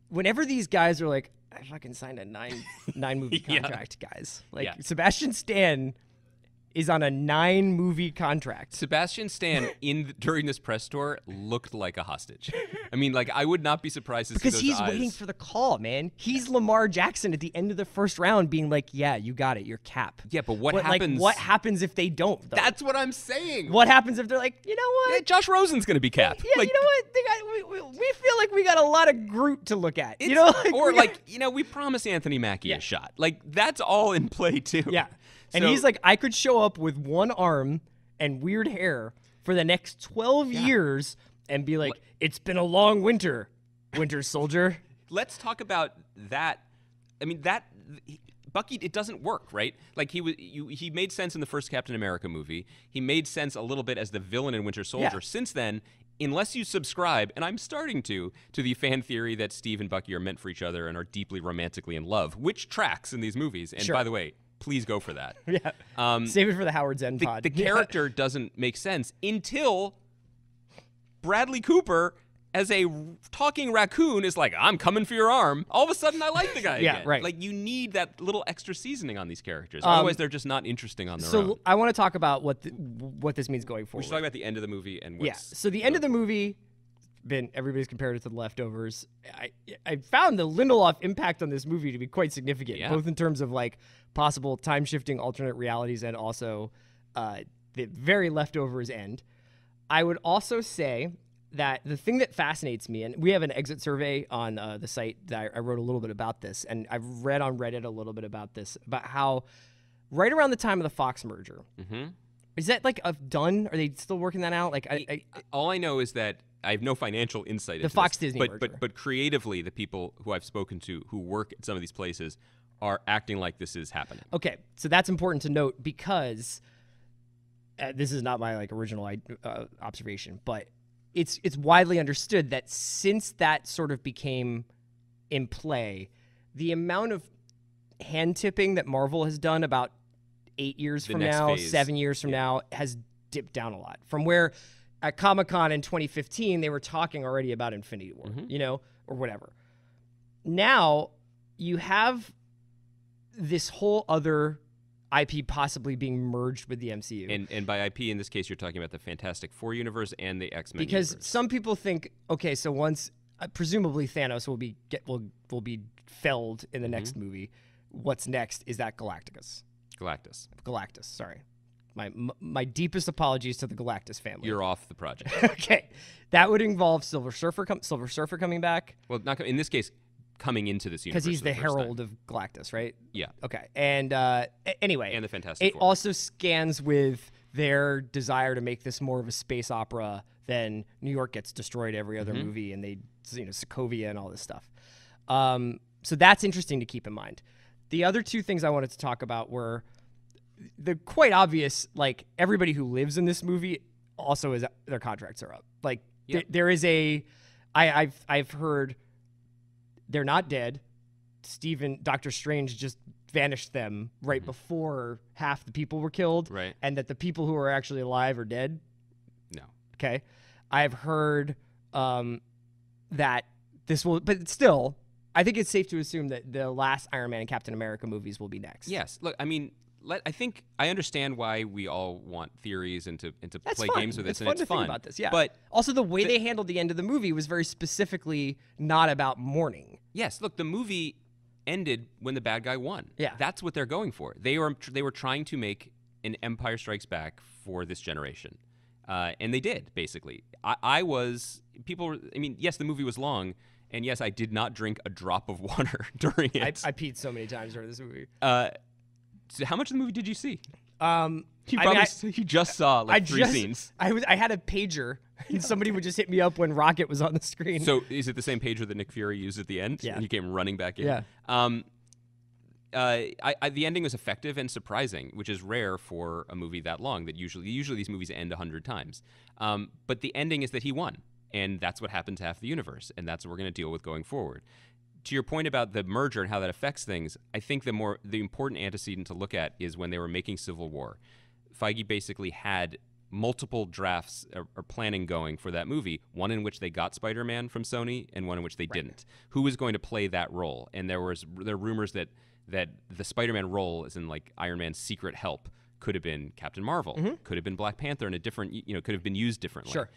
Whenever these guys are like, I fucking signed a nine movie contract, guys. Like, Sebastian Stan is on a 9-movie contract. Sebastian Stan during this press tour looked like a hostage. I mean, like, I would not be surprised to see those eyes. Because he's waiting for the call, man. He's Lamar Jackson at the end of the first round being like, yeah, you got it, you're Cap. Yeah, but what happens? Like, what happens if they don't, though? That's what I'm saying. What happens if they're like, you know what? Yeah, Josh Rosen's going to be Cap. Yeah, like, you know what? We feel like we got a lot of Groot to look at. You know, we promised Anthony Mackie a shot. Like, that's all in play, too. Yeah. And he's like, I could show up with one arm and weird hair for the next 12 years and be like, it's been a long winter, Winter Soldier. Let's talk about that. I mean, Bucky, it doesn't work, right? Like, he made sense in the first Captain America movie. He made sense a little bit as the villain in Winter Soldier. Yeah. Since then, unless you subscribe, and I'm starting to the fan theory that Steve and Bucky are meant for each other and are deeply romantically in love, which tracks in these movies. And by the way, please go for that. Yeah. Save it for the Howard Zen pod. The character doesn't make sense until Bradley Cooper, as a talking raccoon, is like, I'm coming for your arm. All of a sudden, I like the guy again. Right. Like, you need that little extra seasoning on these characters. Otherwise, they're just not interesting on their own. So I want to talk about what this means going forward. We should talk about the end of the movie and what's... So the end of the movie... everybody's compared it to The Leftovers. I found the Lindelof impact on this movie to be quite significant, both in terms of like possible time-shifting alternate realities and also the very Leftovers end. I would also say that the thing that fascinates me, and we have an exit survey on the site that I wrote a little bit about this, and I've read on Reddit a little bit about this, about how right around the time of the Fox merger, is that like done? Are they still working that out? Like, all I know is that I have no financial insight into the Fox this, Disney merger. But creatively, the people who I've spoken to who work at some of these places are acting like this is happening. Okay, so that's important to note because this is not my like original observation, but it's widely understood that since that sort of became in play, the amount of hand tipping that Marvel has done about 8 years from next now, phase. 7 years from now, has dipped down a lot. From where at Comic-Con in 2015, they were talking already about Infinity War, you know, or whatever. Now you have this whole other IP possibly being merged with the MCU. And by IP in this case, you're talking about the Fantastic Four universe and the X-Men because universe. some people think, okay, so once presumably Thanos will be felled in the next movie. What's next? Is that Galactus? Galactus. Sorry, my deepest apologies to the Galactus family. You're off the project. Okay, that would involve Silver Surfer coming back. Well, not in this case, coming into this universe because he's for the first herald time. of Galactus, right? Yeah. Okay, and anyway, And the Fantastic it Four. also scans with their desire to make this more of a space opera than New York gets destroyed every other movie, and they, Sokovia and all this stuff. So that's interesting to keep in mind. The other two things I wanted to talk about were the quite obvious, like everybody who lives in this movie also is their contracts are up. Like there is I've heard they're not dead. Doctor Strange just vanished them right before half the people were killed. Right. And that the people who are actually alive are dead. No. Okay. I've heard that this will, but still, I think it's safe to assume that the last Iron Man and Captain America movies will be next. Yes. Look, I mean, I think I understand why we all want theories and to That's play fun. games with this, It's and fun it's to fun. think about this. Yeah. But also, the way they handled the end of the movie was very specifically not about mourning. yes, look, the movie ended when the bad guy won. Yeah. That's what they're going for. They were trying to make an Empire Strikes Back for this generation. And they did, basically. I mean, yes, the movie was long, and yes, I did not drink a drop of water during it. I peed so many times during this movie. So how much of the movie did you see? You You just saw like three scenes. I had a pager, and somebody would just hit me up when Rocket was on the screen. So is it the same pager that Nick Fury used at the end? Yeah. And you came running back in? Yeah. The ending was effective and surprising, which is rare for a movie that long. That usually these movies end 100 times. But the ending is that he won, and that's what happened to half the universe, and that's what we're going to deal with going forward. To your point about the merger and how that affects things, I think the important antecedent to look at is when they were making Civil War. Feige basically had multiple drafts or planning going for that movie, one in which they got Spider-Man from Sony and one in which they didn't. Who was going to play that role? And there were rumors that the Spider-Man role, as in like Iron Man's secret help, could have been Captain Marvel, could have been Black Panther in a different, could have been used differently. Sure.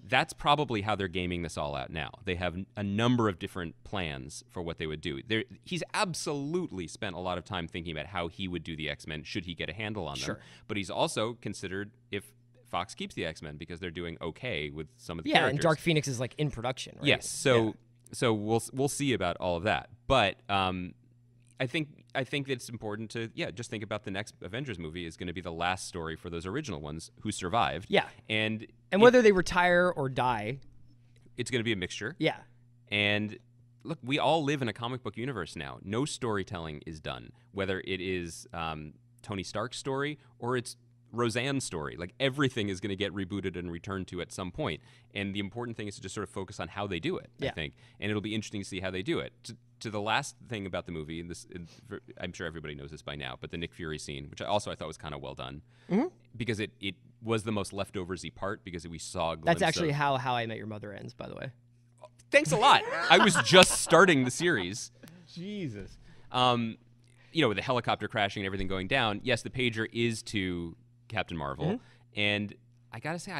That's probably how they're gaming this all out now. They have a number of different plans for what they would do. He's absolutely spent a lot of time thinking about how he would do the X-Men should he get a handle on them. But he's also considered if Fox keeps the X-Men because they're doing okay with some of the characters. and Dark Phoenix is like in production, right? Yes. So we'll see about all of that. But I think that it's important to just think about the next Avengers movie is going to be the last story for those original ones who survived. Yeah. And whether they retire or die, it's going to be a mixture. Yeah. And look, we all live in a comic book universe now. No storytelling is done, whether it is Tony Stark's story or it's Roseanne's story. Like everything is going to get rebooted and returned to at some point. And the important thing is to just sort of focus on how they do it, I think. And it'll be interesting to see how they do it. To the last thing about the movie, and I'm sure everybody knows this by now, but the Nick Fury scene, which I thought was kind of well done, because it was the most leftovers-y part because we saw a glimpse that's actually of, how I Met Your Mother ends, by the way. Thanks a lot. I was just starting the series. Jesus. With the helicopter crashing and everything going down, yes, the pager is to Captain Marvel. And I got to say,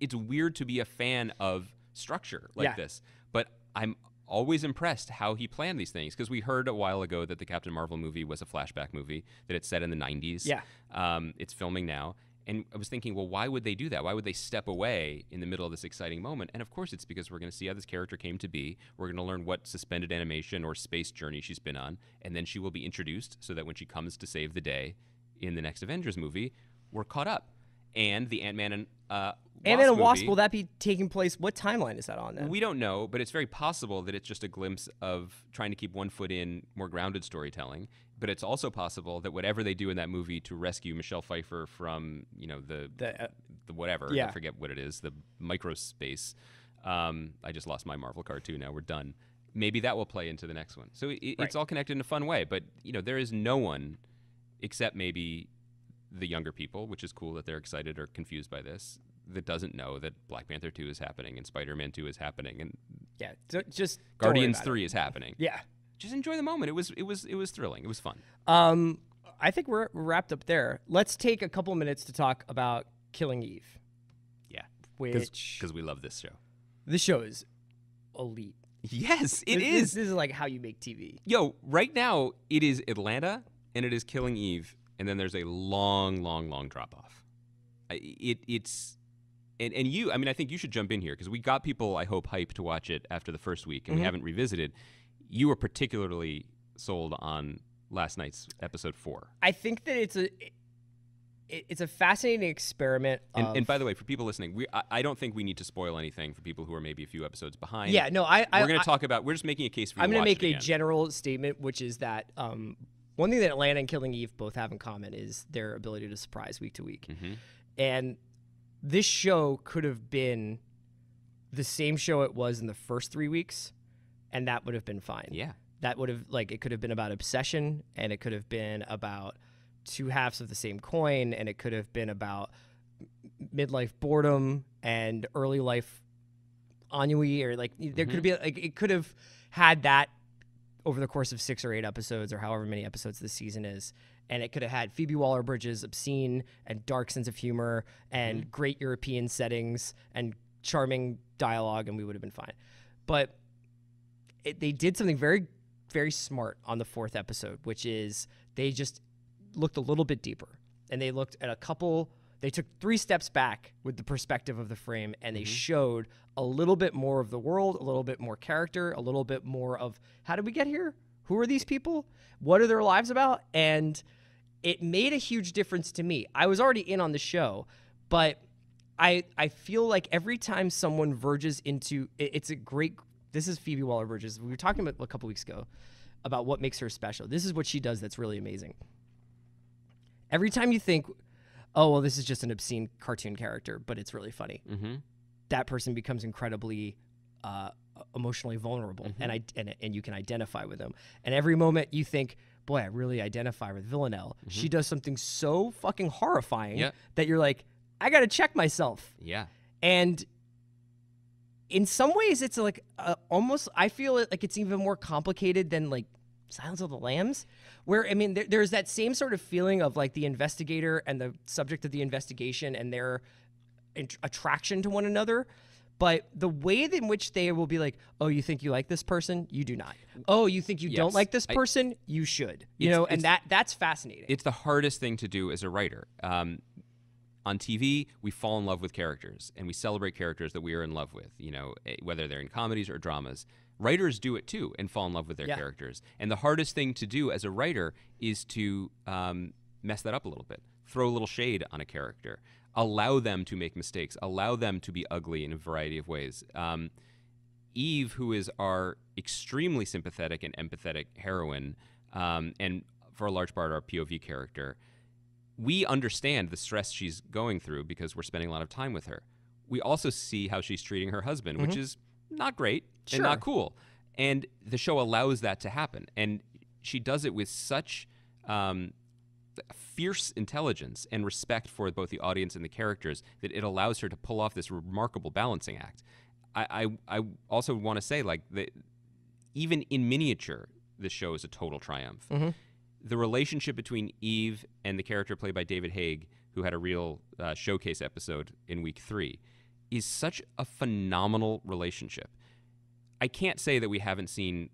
it's weird to be a fan of structure like this. But I'm always impressed how he planned these things, because we heard a while ago that the Captain Marvel movie was a flashback movie, that it's set in the 90s. Yeah. It's filming now. And I was thinking, well, why would they do that? Why would they step away in the middle of this exciting moment? And of course, it's because we're going to see how this character came to be. We're going to learn what suspended animation or space journey she's been on. And then she will be introduced so that when she comes to save the day in the next Avengers movie, we're caught up. And the Ant-Man and Wasp, movie, will that be taking place? What timeline is that on then? we don't know, but it's very possible that it's just a glimpse of trying to keep one foot in more grounded storytelling. But it's also possible that whatever they do in that movie to rescue Michelle Pfeiffer from, the whatever, I forget what it is, the microspace. I just lost my Marvel card too. Now we're done. maybe that will play into the next one. So it's Right. all connected in a fun way. But there is no one except maybe the younger people, which is cool that they're excited or confused by this, that doesn't know that Black Panther 2 is happening and Spider-Man 2 is happening and Yeah, just don't worry Guardians about 3 it. is happening. Yeah. Just enjoy the moment. It was thrilling. It was fun. I think we're wrapped up there. Let's take a couple minutes to talk about Killing Eve, Yeah. which Because we love this show. this show is elite. Yes, it This- is. This is like how you make TV. Yo, right now it is Atlanta and it is Killing Eve, and then there's a long drop off. It's you. I mean, I think you should jump in here because we got people, I hope, hyped to watch it after the first week, and we haven't revisited. You were particularly sold on last night's episode 4. I think that it's a fascinating experiment. And by the way, for people listening, I don't think we need to spoil anything for people who are maybe a few episodes behind. Yeah, no, we're going to talk about. We're just making a case for you. I'm going to make it a again. general statement, which is that one thing that Atlanta and Killing Eve both have in common is their ability to surprise week to week. And this show could have been the same show it was in the first 3 weeks, and that would have been fine. Yeah. That would have, it could have been about obsession, and it could have been about two halves of the same coin, and it could have been about midlife boredom and early life ennui, or there could be it could have had that over the course of 6 or 8 episodes, or however many episodes this season is, and it could have had Phoebe Waller-Bridge's obscene and dark sense of humor and great European settings and charming dialogue, and we would have been fine. But they did something very, very smart on the 4th episode, which is they just looked a little bit deeper, and they looked at they took 3 steps back with the perspective of the frame, and they showed a little bit more of the world, a little bit more character, a little bit more of how did we get here? Who are these people? What are their lives about? And it made a huge difference to me. I was already in on the show, but I feel like every time someone verges into it's a great. This is Phoebe Waller-Bridge's. We were talking about a couple weeks ago about what makes her special. This is what she does that's really amazing. Every time you think, oh, well, this is just an obscene cartoon character, but it's really funny, that person becomes incredibly emotionally vulnerable, and you can identify with them. And every moment you think, boy, I really identify with Villanelle. She does something so fucking horrifying that you're like, I got to check myself. Yeah. And in some ways, it's almost, I feel like it's even more complicated than Silence of the Lambs, where, I mean, there's that same sort of feeling of the investigator and the subject of the investigation and their attraction to one another. But the way in which they will be like, oh, you think you like this person? You do not. Oh, you think you don't like this person? You should. And that's fascinating. It's the hardest thing to do as a writer. On TV, we fall in love with characters, and we celebrate characters that we are in love with, whether they're in comedies or dramas. Writers do it too and fall in love with their characters. And the hardest thing to do as a writer is to mess that up a little bit, throw a little shade on a character, allow them to make mistakes, allow them to be ugly in a variety of ways. Eve, who is our extremely sympathetic and empathetic heroine, and for a large part our POV character, we understand the stress she's going through because we're spending a lot of time with her. We also see how she's treating her husband, which is not great and not cool. And the show allows that to happen. And she does it with such fierce intelligence and respect for both the audience and the characters that it allows her to pull off this remarkable balancing act. I also want to say, that even in miniature, this show is a total triumph. The relationship between Eve and the character played by David Haig, who had a real showcase episode in week 3, is such a phenomenal relationship. I can't say that we haven't seen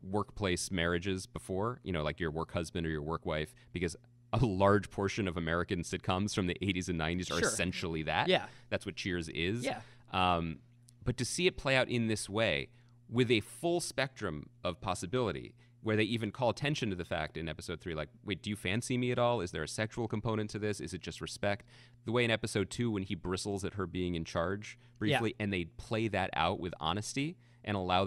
workplace marriages before, like your work husband or your work wife, because a large portion of American sitcoms from the 80s and 90s are essentially that. Yeah. That's what Cheers is. Yeah. But to see it play out in this way with a full spectrum of possibility, where they even call attention to the fact in episode 3, wait, do you fancy me at all? Is there a sexual component to this? Is it just respect? The way in episode 2 when he bristles at her being in charge briefly, and they play that out with honesty and allow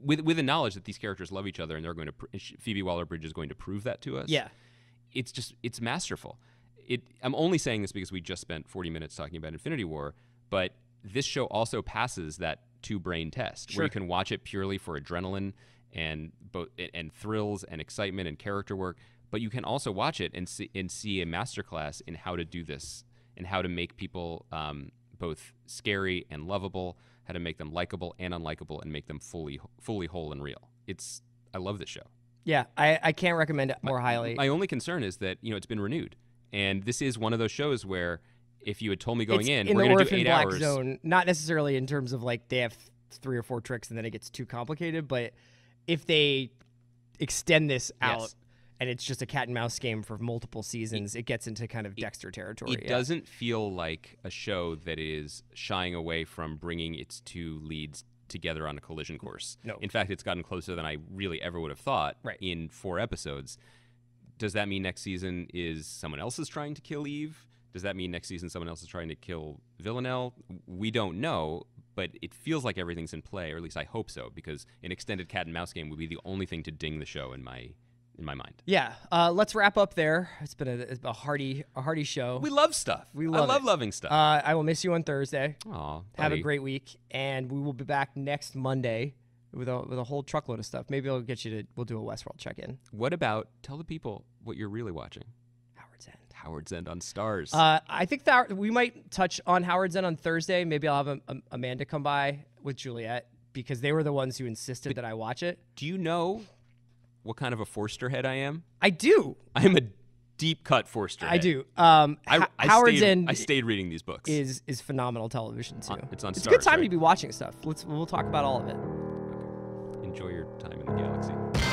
with the knowledge that these characters love each other and they're going to Phoebe Waller-Bridge is going to prove that to us. Yeah, it's masterful. I'm only saying this because we just spent 40 minutes talking about Infinity War, but this show also passes that two-brain test, Sure. where you can watch it purely for adrenaline and thrills and excitement and character work, but you can also watch it and see a masterclass in how to do this and how to make people both scary and lovable, how to make them likable and unlikable, and make them fully whole and real. I love this show. Yeah, I can't recommend it more highly. My only concern is that it's been renewed, and this is one of those shows where if you had told me going It's in in we're the going to do Orphan 8 Black hours. Zone, not necessarily in terms of like they have 3 or 4 tricks and then it gets too complicated, but if they extend this out Yes. and it's just a cat and mouse game for multiple seasons, it gets into kind of Dexter territory. It doesn't feel like a show that is shying away from bringing its two leads together on a collision course. No. In fact, it's gotten closer than I really ever would have thought in 4 episodes. Does that mean next season is someone else is trying to kill Eve? Does that mean next season someone else is trying to kill Villanelle? We don't know, but it feels like everything's in play, or at least I hope so, because an extended cat and mouse game would be the only thing to ding the show in my mind. Yeah, let's wrap up there. It's been a hearty show. We love stuff. We I love love it. loving stuff. I will miss you on Thursday. Aw, Have a buddy. great week, and we will be back next Monday with a whole truckload of stuff. Maybe I'll get you to. We'll do a Westworld check-in. What about tell the people what you're really watching? Howard's End. Howard's End on Stars. I think that we might touch on Howard's End on Thursday. Maybe I'll have Amanda come by with Juliet because they were the ones who insisted that I watch it. Do you know what kind of a Forster head I am? I do. I am a deep cut Forster head. I do. Howard's End I stayed reading these books. is phenomenal television too. It's on It's a Stars, good time right? to be watching stuff. We'll talk about all of it. Enjoy your time in the galaxy.